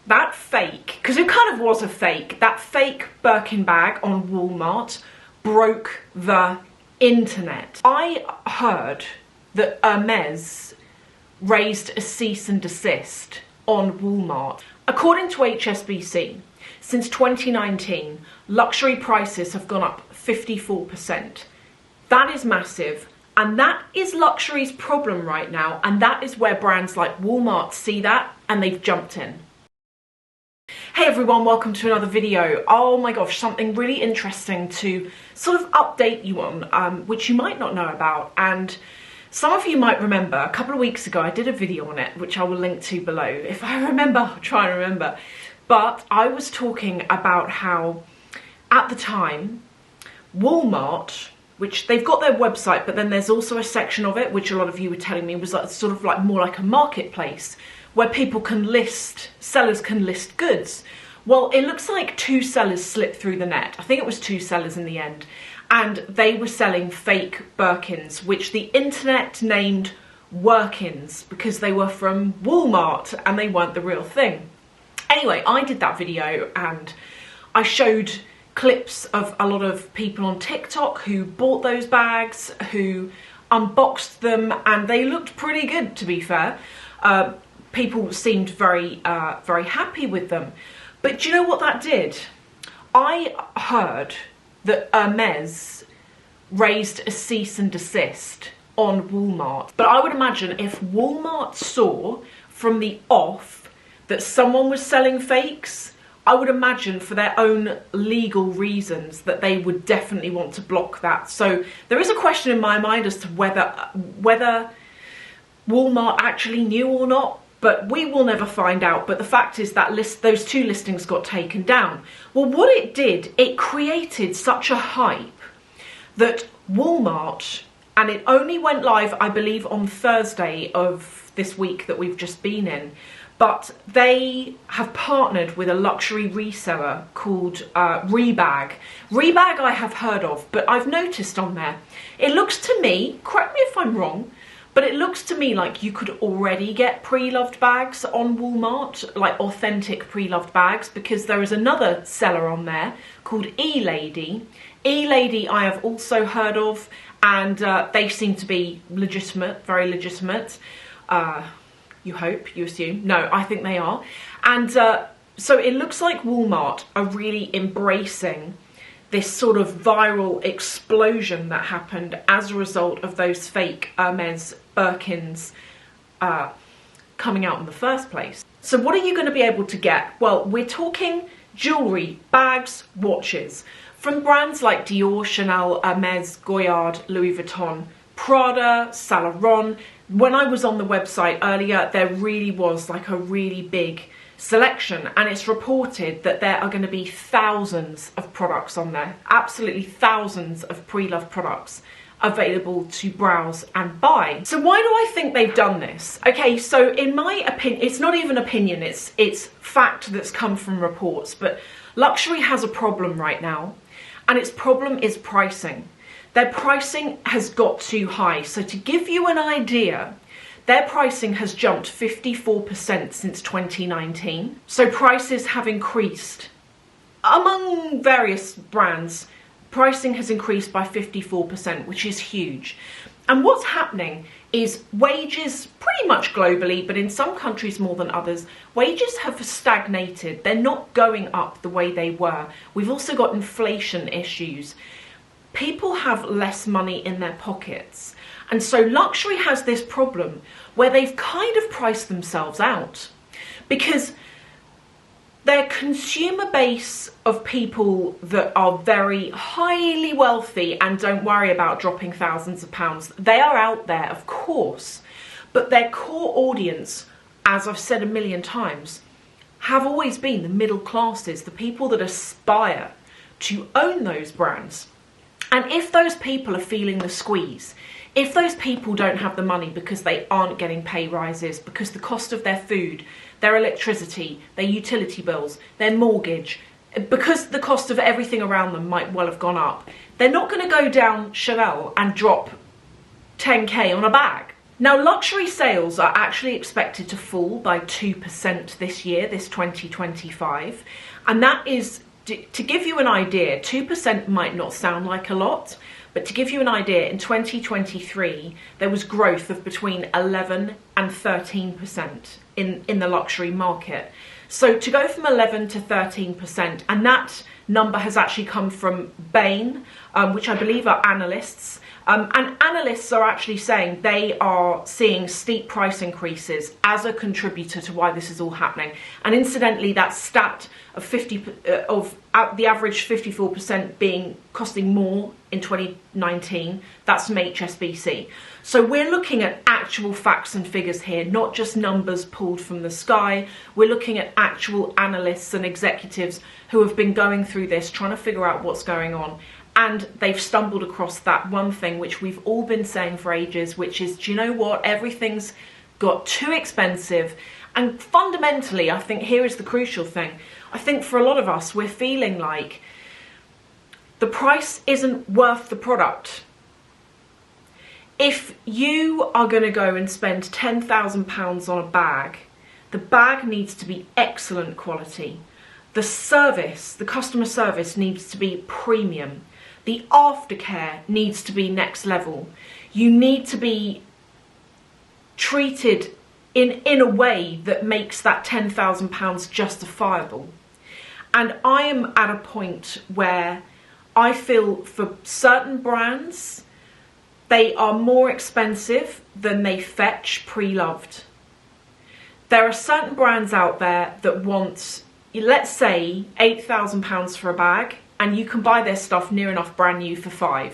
that fake, because it kind of was a fake, that fake Birkin bag on Walmart broke the internet. I heard that Hermes raised a cease and desist on Walmart. According to HSBC, since 2019, luxury prices have gone up 54%. That is massive, and that is luxury's problem right now, and that is where brands like Walmart see that and they've jumped in. Hey everyone, welcome to another video. Oh my gosh, something really interesting to sort of update you on, which you might not know about. And some of you might remember, a couple of weeks ago I did a video on it, which I will link to below. If I remember, I'll try and remember. But I was talking about how, at the time, Walmart, which they've got their website, but then there's also a section of it, which a lot of you were telling me was like, sort of like more like a marketplace, where people can list, sellers can list goods. Well, it looks like two sellers slipped through the net. I think it was two sellers in the end. And they were selling fake Birkins, which the internet named Workins because they were from Walmart and they weren't the real thing. Anyway, I did that video and I showed clips of a lot of people on TikTok who bought those bags, who unboxed them, and they looked pretty good, to be fair. People seemed very happy with them. But do you know what that did? I heard that Hermes raised a cease and desist on Walmart. But I would imagine if Walmart saw from the off that someone was selling fakes, I would imagine for their own legal reasons that they would definitely want to block that. So there is a question in my mind as to whether Walmart actually knew or not, but we will never find out. But the fact is that those two listings got taken down. Well, what it did, it created such a hype that Walmart, and it only went live, I believe, on Thursday of this week that we've just been in, but they have partnered with a luxury reseller called Rebag. Rebag I have heard of, but I've noticed on there, it looks to me, correct me if I'm wrong, but it looks to me like you could already get pre-loved bags on Walmart, like authentic pre-loved bags, because there is another seller on there called E-Lady. E-Lady I have also heard of, and they seem to be legitimate, very legitimate. You hope, you assume. No, I think they are. And so it looks like Walmart are really embracing this sort of viral explosion that happened as a result of those fake Hermes Birkins coming out in the first place. So what are you going to be able to get? Well, we're talking jewellery, bags, watches, from brands like Dior, Chanel, Hermes, Goyard, Louis Vuitton, Prada, Saint Laurent. When I was on the website earlier, there really was like a really big selection, and it's reported that there are going to be thousands of products on there, absolutely thousands of pre-loved products available to browse and buy. So why do I think they've done this? Okay, so in my opinion, it's not even opinion, it's fact that's come from reports, but luxury has a problem right now, and its problem is pricing. Their pricing has got too high. So to give you an idea, their pricing has jumped 54% since 2019. So prices have increased. Among various brands, pricing has increased by 54%, which is huge. And what's happening is wages, pretty much globally, but in some countries more than others, wages have stagnated. They're not going up the way they were. We've also got inflation issues. People have less money in their pockets. And so luxury has this problem where they've kind of priced themselves out, because their consumer base of people that are very highly wealthy and don't worry about dropping thousands of pounds, they are out there, of course, but their core audience, as I've said a million times, have always been the middle classes, the people that aspire to own those brands. And if those people are feeling the squeeze, if those people don't have the money because they aren't getting pay rises, because the cost of their food, their electricity, their utility bills, their mortgage, because the cost of everything around them might well have gone up, they're not going to go down Chanel and drop 10k on a bag. Now, luxury sales are actually expected to fall by 2% this year, this 2025. And that is, to give you an idea, 2% might not sound like a lot, but to give you an idea, in 2023, there was growth of between 11 and 13% in the luxury market. So to go from 11 to 13%, and that number has actually come from Bain, which I believe are analysts. And analysts are actually saying they are seeing steep price increases as a contributor to why this is all happening. And incidentally, that stat of the average 54% costing more in 2019, that's from HSBC. So we're looking at actual facts and figures here, not just numbers pulled from the sky. We're looking at actual analysts and executives who have been going through this, trying to figure out what's going on. And they've stumbled across that one thing which we've all been saying for ages, which is, do you know what? Everything's got too expensive. And fundamentally, I think here is the crucial thing. I think for a lot of us, we're feeling like the price isn't worth the product. If you are going to go and spend £10,000 on a bag, the bag needs to be excellent quality. The service, the customer service needs to be premium. The aftercare needs to be next level. You need to be treated in a way that makes that £10,000 justifiable. And I am at a point where I feel for certain brands, they are more expensive than they fetch pre-loved. There are certain brands out there that want, let's say, £8,000 for a bag, and you can buy their stuff near enough brand new for £5,000.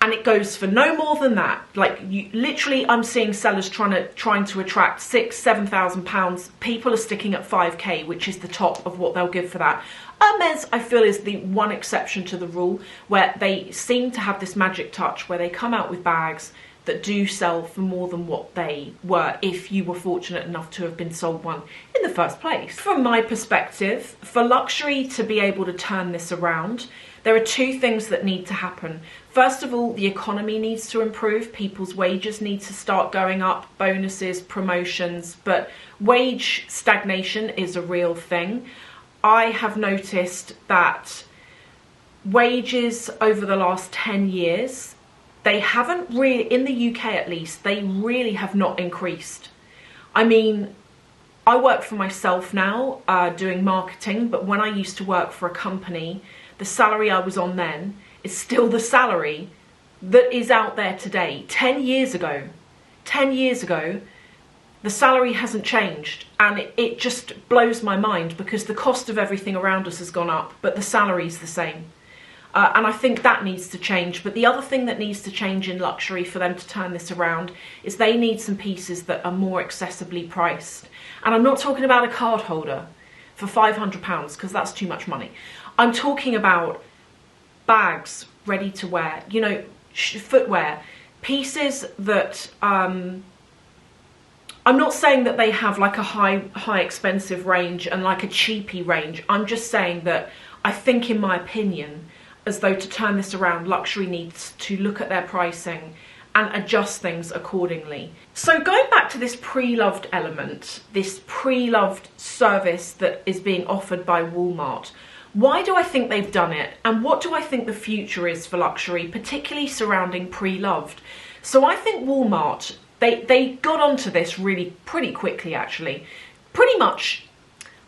And it goes for no more than that. Like, you literally, I'm seeing sellers trying to attract £6,000-7,000. People are sticking at 5k, which is the top of what they'll give for that. Hermes, I feel, is the one exception to the rule, where they seem to have this magic touch where they come out with bags that do sell for more than what they were if you were fortunate enough to have been sold one in the first place. From my perspective, for luxury to be able to turn this around, there are two things that need to happen. First of all, the economy needs to improve. People's wages need to start going up, bonuses, promotions, but wage stagnation is a real thing. I have noticed that wages over the last 10 years, they haven't really, in the UK at least, they really have not increased. I mean, I work for myself now, doing marketing, but when I used to work for a company, the salary I was on then is still the salary that is out there today. 10 years ago, the salary hasn't changed, and it just blows my mind because the cost of everything around us has gone up, but the salary's the same. And I think that needs to change. But the other thing that needs to change in luxury for them to turn this around is they need some pieces that are more accessibly priced. And I'm not talking about a card holder for £500 because that's too much money. I'm talking about bags ready to wear, you know, footwear, pieces that I'm not saying that they have like a high expensive range and like a cheapy range. I'm just saying that I think, in my opinion, as though to turn this around, luxury needs to look at their pricing and adjust things accordingly. So going back to this pre-loved element, this pre-loved service that is being offered by Walmart, why do I think they've done it? And what do I think the future is for luxury, particularly surrounding pre-loved? So I think Walmart, they got onto this really pretty quickly, actually. Pretty much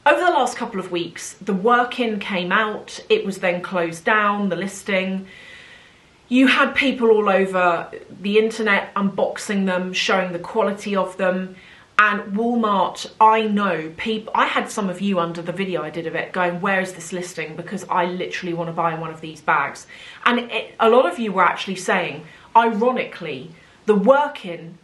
over the last couple of weeks, the Birkin came out, it was then closed down, the listing. You had people all over the internet unboxing them, showing the quality of them. And Walmart, I know people, I had some of you under the video I did of it going, where is this listing? Because I literally want to buy one of these bags. And a lot of you were actually saying, ironically, the Birkin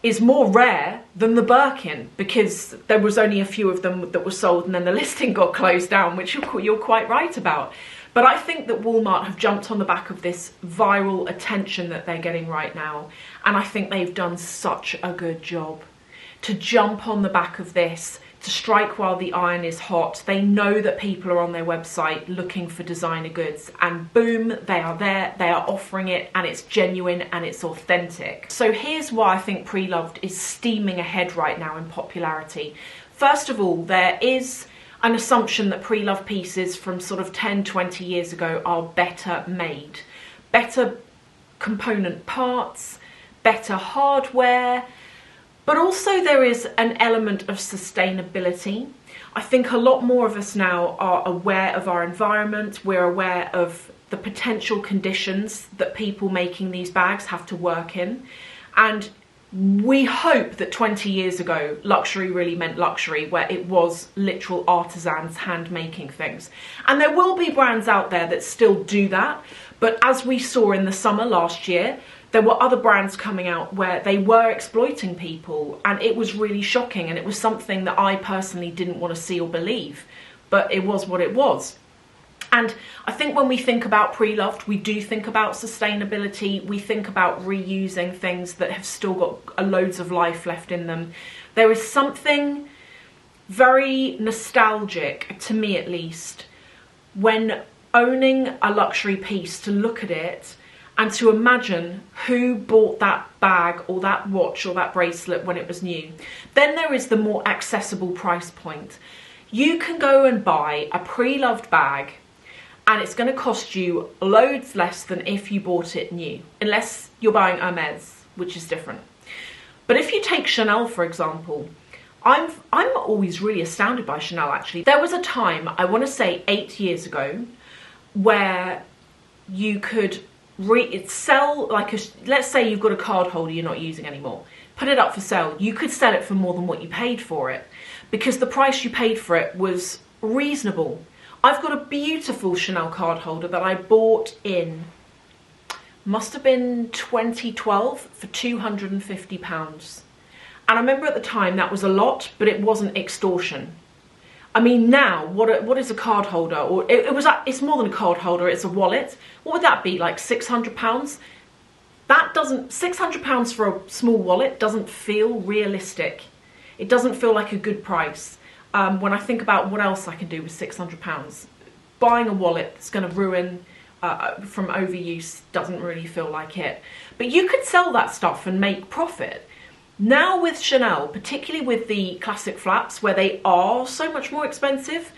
is more rare than the Birkin because there was only a few of them that were sold and then the listing got closed down, which you're quite right about. But I think that Walmart have jumped on the back of this viral attention that they're getting right now. And I think they've done such a good job to jump on the back of this, to strike while the iron is hot. They know that people are on their website looking for designer goods, and boom, they are there, they are offering it, and it's genuine and it's authentic. So here's why I think Preloved is steaming ahead right now in popularity. First of all, there is an assumption that Preloved pieces from sort of 10, 20 years ago are better made. Better component parts, better hardware, but also there is an element of sustainability. I think a lot more of us now are aware of our environment. We're aware of the potential conditions that people making these bags have to work in. And we hope that 20 years ago, luxury really meant luxury, where it was literal artisans hand making things. And there will be brands out there that still do that. But as we saw in the summer last year, there were other brands coming out where they were exploiting people, and it was really shocking, and it was something that I personally didn't want to see or believe, but it was what it was. And I think when we think about Preloved, we do think about sustainability, we think about reusing things that have still got loads of life left in them. There is something very nostalgic, to me at least, when owning a luxury piece, to look at it and to imagine who bought that bag or that watch or that bracelet when it was new. Then there is the more accessible price point. You can go and buy a Preloved bag and it's going to cost you loads less than if you bought it new, unless you're buying Hermes, which is different. But if you take Chanel, for example, I'm always really astounded by Chanel, actually. There was a time, I want to say 8 years ago, where you could sell, like, let's say you've got a card holder you're not using anymore, put it up for sale. You could sell it for more than what you paid for it, because the price you paid for it was reasonable. I've got a beautiful Chanel card holder that I bought in, must have been 2012, for £250. And I remember at the time that was a lot, but it wasn't extortion. I mean, now, what is a card holder? Or it's more than a card holder, it's a wallet. What would that be, like £600? That doesn't, £600 for a small wallet doesn't feel realistic. It doesn't feel like a good price. When I think about what else I can do with £600, buying a wallet that's going to ruin from overuse doesn't really feel like it. But you could sell that stuff and make profit. Now with Chanel, particularly with the classic flaps, where they are so much more expensive,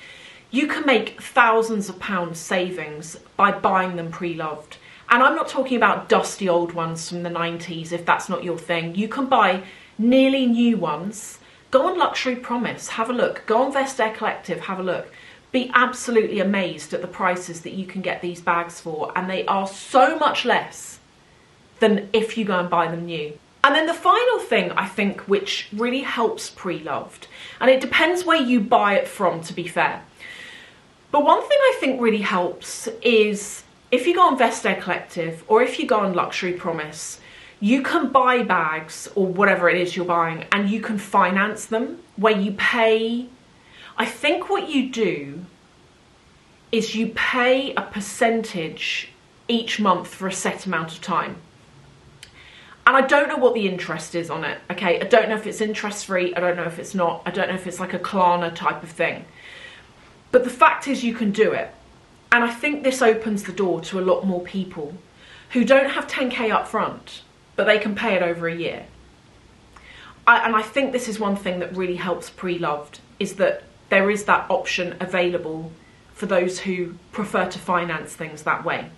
you can make thousands of pounds savings by buying them Preloved. And I'm not talking about dusty old ones from the 90s, if that's not your thing. You can buy nearly new ones. Go on Luxury Promise, have a look. Go on Vestiaire Collective, have a look. Be absolutely amazed at the prices that you can get these bags for, and they are so much less than if you go and buy them new. And then the final thing, I think, which really helps Preloved, and it depends where you buy it from, to be fair, but one thing I think really helps is if you go on Vestiaire Collective or if you go on Luxury Promise, you can buy bags or whatever it is you're buying, and you can finance them, where you pay, I think what you do is you pay a percentage each month for a set amount of time. And I don't know what the interest is on it, okay? I don't know if it's interest free, I don't know if it's not, I don't know if it's like a Klarna type of thing. But the fact is you can do it. And I think this opens the door to a lot more people who don't have 10k up front, but they can pay it over a year. And I think this is one thing that really helps Preloved, is that there is that option available for those who prefer to finance things that way.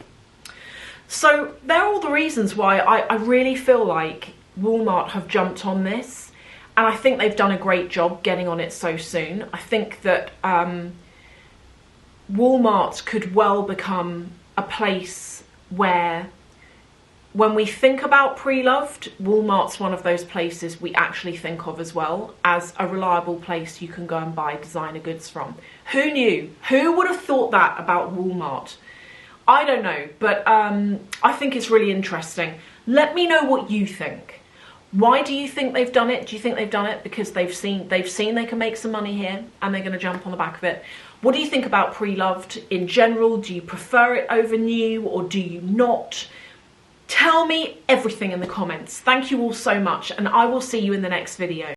So there are all the reasons why I really feel like Walmart have jumped on this, and I think they've done a great job getting on it so soon. I think that Walmart could well become a place where, when we think about Preloved, Walmart's one of those places we actually think of as well as a reliable place you can go and buy designer goods from. Who knew? Who would have thought that about Walmart? I don't know, but I think it's really interesting. Let me know what you think. Why do you think they've done it? Do you think they've done it because they've seen they can make some money here and they're going to jump on the back of it? What do you think about Preloved in general? Do you prefer it over new, or do you not? Tell me everything in the comments. Thank you all so much, and I will see you in the next video.